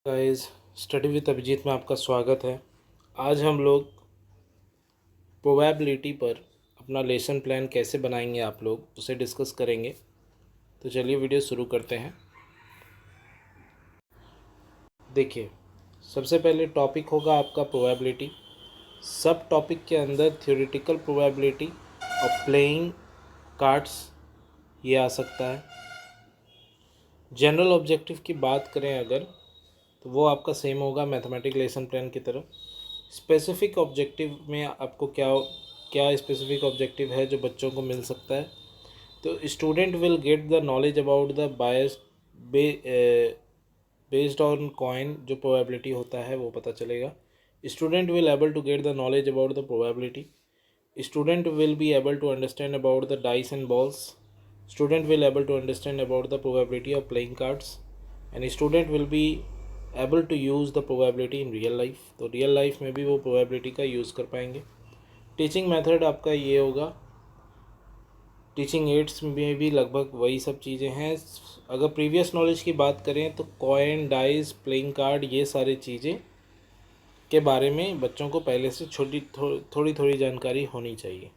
Guys, study with Abhijit में आपका स्वागत है। आज हम लोग प्रोबेबिलिटी पर अपना लेसन प्लान कैसे बनाएंगे आप लोग उसे डिस्कस करेंगे। तो चलिए वीडियो शुरू करते हैं। देखिए, सबसे पहले टॉपिक होगा आपका प्रोबेबिलिटी। सब टॉपिक के अंदर थ्योरेटिकल प्रोबेबिलिटी और प्लेइंग कार्ड्स ये आ सकता है। जनरल ऑब्जेक्टिव की बात करें अगर, तो वो आपका सेम होगा मैथमेटिक लेसन प्लान की तरह। स्पेसिफिक ऑब्जेक्टिव में आपको क्या क्या स्पेसिफिक ऑब्जेक्टिव है जो बच्चों को मिल सकता है। तो student will get the knowledge about the bias based on coin, जो प्रोबेबिलिटी होता है वो पता चलेगा। Student will able to get the knowledge about the probability. Student will be able to understand about the dice and balls. Student will able to understand about the probability of playing cards and student will be able to use the probability in real life. तो real life में भी वो probability का use कर पाएंगे। Teaching method आपका ये होगा। टीचिंग एड्स में भी लगभग वही सब चीज़ें हैं। अगर प्रीवियस नॉलेज की बात करें तो कॉइन, डाइस, प्लेइंग कार्ड, ये सारी चीज़ें के बारे में बच्चों को पहले से थोड़ी थोड़ी जानकारी होनी चाहिए।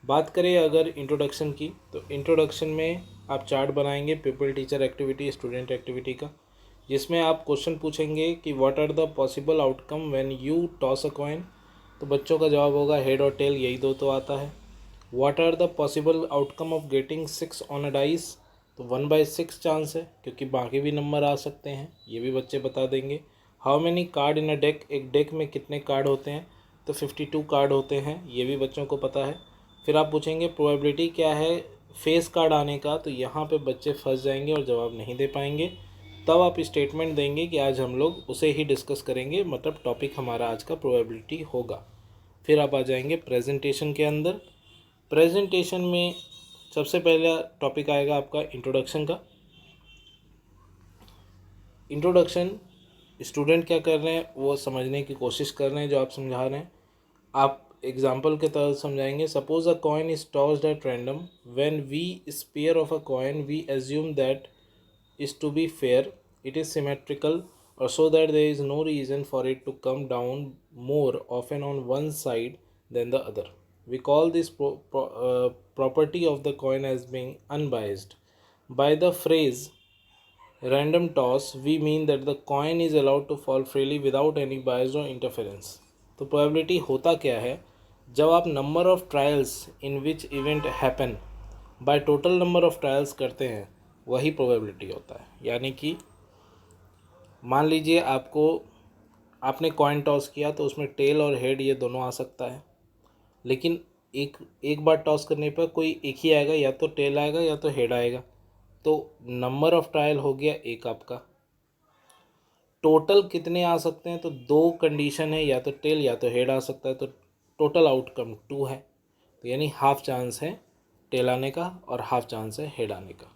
बात करें अगर इंट्रोडक्शन की, तो इंट्रोडक्शन में आप चार्ट बनाएंगे people teacher activity student activity का, जिसमें आप क्वेश्चन पूछेंगे कि what are the possible outcome when you toss a coin. तो बच्चों का जवाब होगा हेड और टेल, यही दो तो आता है। What are the possible outcome of getting 6 on a dice. तो 1/6 चांस है, क्योंकि बाकी भी नंबर आ सकते हैं, ये भी बच्चे बता देंगे। How many card in a deck, एक डेक में कितने कार्ड होते हैं, तो 52 कार्ड होते हैं, ये भी बच्चों को पता है। फिर आप पूछेंगे प्रोबेबिलिटी क्या है फेस कार्ड आने का, तो यहाँ पे बच्चे फंस जाएंगे और जवाब नहीं दे पाएंगे। तब आप स्टेटमेंट देंगे कि आज हम लोग उसे ही डिस्कस करेंगे, मतलब टॉपिक हमारा आज का प्रोबेबिलिटी होगा। फिर आप आ जाएंगे प्रेजेंटेशन के अंदर। प्रेजेंटेशन में सबसे पहला टॉपिक आएगा आपका इंट्रोडक्शन का। इंट्रोडक्शन स्टूडेंट क्या कर रहे हैं वो समझने की कोशिश कर रहे हैं जो आप समझा रहे हैं। आप एग्जाम्पल के तहत समझाएंगे। Suppose a coin is tossed at random, when we spare of a coin we assume that is to be fair, it is symmetrical, or so that there is no reason for it to come down more often on one side than the other. We call this property of the coin as being unbiased. By the phrase random toss, we mean that the coin is allowed to fall freely without any bias or interference. तो probability होता क्या है, जब आप number of trials in which event happen by total number of trials करते हैं, वही probability होता है। यानी कि मान लीजिए आपने कॉइन टॉस किया, तो उसमें टेल और हेड ये दोनों आ सकता है, लेकिन एक एक बार टॉस करने पर कोई एक ही आएगा, या तो टेल आएगा या तो हेड आएगा। तो नंबर ऑफ ट्रायल हो गया एक आपका। टोटल कितने आ सकते हैं, तो दो कंडीशन है, या तो टेल या तो हेड आ सकता है, तो टोटल आउटकम 2 है। तो यानी हाफ चांस है टेल आने का और हाफ चांस है हेड आने का।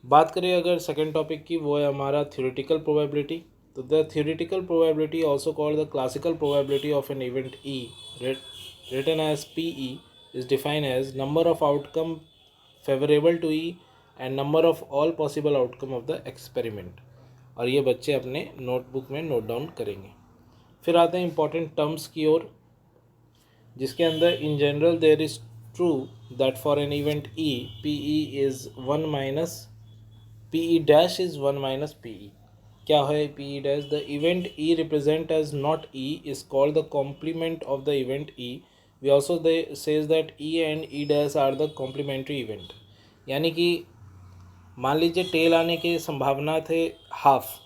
बात करें अगर सेकेंड टॉपिक की, वो है हमारा थ्योरेटिकल प्रोबेबिलिटी। तो the theoretical probability also called the classical probability of an event E written as PE is defined as number of outcome favorable to E and number of all possible outcome of the experiment। और ये बच्चे अपने notebook में note down करेंगे। फिर आते हैं important terms की ओर, जिसके अंदर in general there is true that for an event E PE is 1 minus PE dash is 1 minus PE। क्या है PE dash? The event E represent as not E is called the complement of the event E। We also says that E and E dash are the complementary event। यानी कि मान लीजिए tell आने की संभावना थे हाफ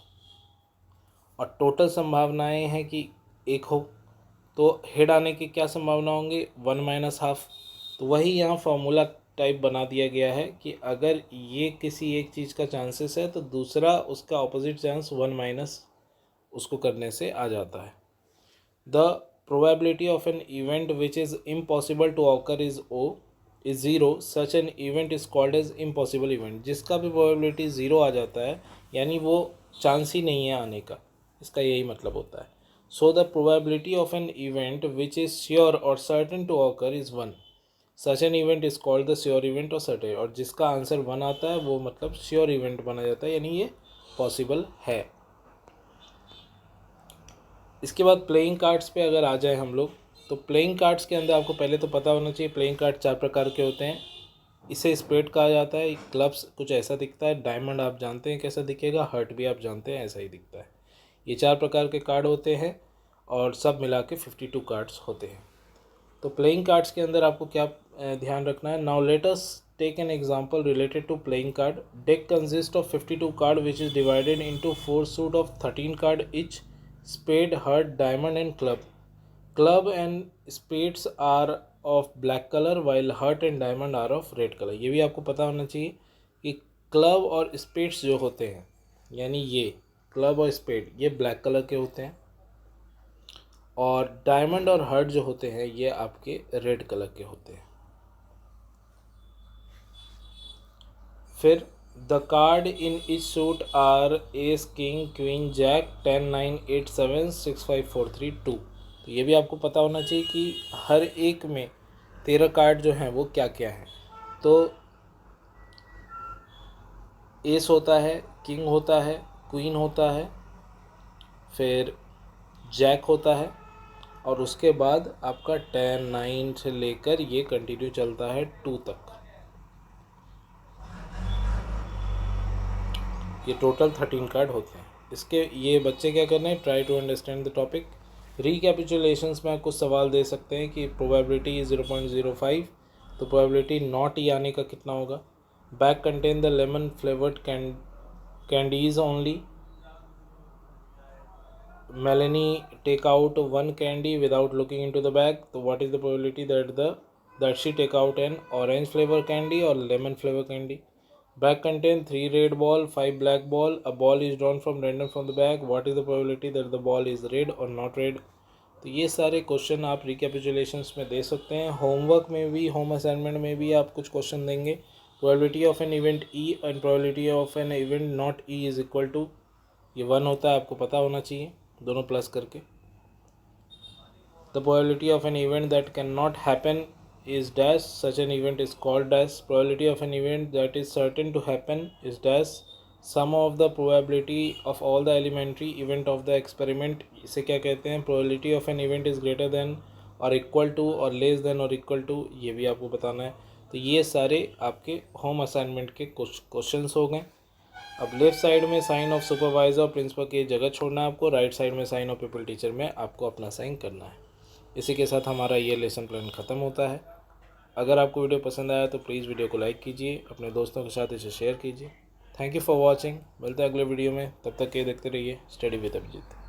और total संभावनाएं हैं कि एक हो, तो हेड आने की क्या संभावना होंगी 1 माइनस हाफ। तो वही यहाँ फॉर्मूला टाइप बना दिया गया है कि अगर ये किसी एक चीज़ का चांसेस है तो दूसरा उसका ऑपोजिट चांस 1 माइनस उसको करने से आ जाता है। The probability of an event which is impossible to occur is zero, such an event is called as impossible event. जिसका भी प्रोबेबिलिटी ज़ीरो आ जाता है यानी वो चांस ही नहीं है आने का, इसका यही मतलब होता है। So the probability of an event which is sure और certain to occur is 1। Such an event is called the sure event और सर्टेन, और जिसका आंसर 1 आता है वो मतलब श्योर इवेंट बना जाता है, यानी ये पॉसिबल है। इसके बाद प्लेइंग कार्ड्स पे अगर आ जाए हम लोग, तो प्लेइंग कार्ड्स के अंदर आपको पहले तो पता होना चाहिए प्लेइंग कार्ड 4 प्रकार के होते हैं। इसे स्पेड कहा जाता है, क्लब्स कुछ ऐसा दिखता है, डायमंड आप जानते हैं कैसा दिखेगा, हर्ट भी आप जानते हैं ऐसा ही दिखता है। ये 4 प्रकार के कार्ड होते हैं और सब मिला के 52 कार्ड्स होते हैं। तो प्लेइंग कार्ड्स के अंदर आपको क्या ध्यान रखना है। Now let us take an example related to playing card. Deck consist of 52 card which is divided into 4 suit of 13 card each, spade, heart, diamond and club. Club and spades are of black colour while heart and diamond are of red colour. ये भी आपको पता होना चाहिए कि club और spades जो होते हैं, यानी ये क्लब और स्पेड ये ब्लैक कलर के होते हैं, और डायमंड और हर्ट जो होते हैं ये आपके रेड कलर के होते हैं। फिर the card in each suit are ace, king, queen, jack, 10, 9, 8, 7, 6, 5, 4, 3, 2। तो ये भी आपको पता होना चाहिए कि हर एक में 13 कार्ड जो हैं वो क्या क्या हैं। तो एस होता है, किंग होता है, क्वीन होता है, फिर जैक होता है, और उसके बाद आपका 10, 9 से लेकर ये कंटिन्यू चलता है 2 तक। ये टोटल 13 कार्ड होते हैं। इसके ये बच्चे क्या करना है, try to understand the topic. Recapitulations में कुछ सवाल दे सकते हैं कि प्रोबेबिलिटी 0.05, तो प्रोबेबिलिटी नॉट ई आने का कितना होगा। Bag contain the lemon flavoured candies only. Melanie take out one candy without looking into the bag, so what is the probability that she take out an orange flavor candy or lemon flavor candy? Bag contain 3 red ball, 5 black ball. A ball is drawn from random from the bag. What is the probability that the ball is red or not red? तो ये सारे question आप रिकैपिचुलेशंस में दे सकते हैं। Homework में भी, home assignment में भी आप कुछ क्वेश्चन देंगे। Probability of an event E and probability of an event not E is equal to, ये 1 होता है, आपको पता होना चाहिए, दोनों प्लस करके। The probability of an event that can not happen is dash, such an event is called dash. Probability of an event that is certain to happen is dash, sum of the probability of all the elementary event of the experiment. इसे क्या कहते हैं, probability of an event is greater than or equal to or less than or equal to, ये भी आपको बताना है। तो ये सारे आपके होम असाइनमेंट के कुछ क्वेश्चंस हो गए। अब लेफ्ट साइड में साइन ऑफ सुपरवाइजर और प्रिंसिपल की जगह छोड़ना है आपको, राइट साइड में साइन ऑफ पीपल टीचर में आपको अपना साइन करना है। इसी के साथ हमारा ये लेसन प्लान ख़त्म होता है। अगर आपको वीडियो पसंद आया तो प्लीज़ वीडियो को लाइक कीजिए, अपने दोस्तों के साथ इसे शेयर कीजिए। Thank you for watching. मिलते हैं अगले वीडियो में, तब तक ये देखते रहिए स्टडी विद अभिजीत।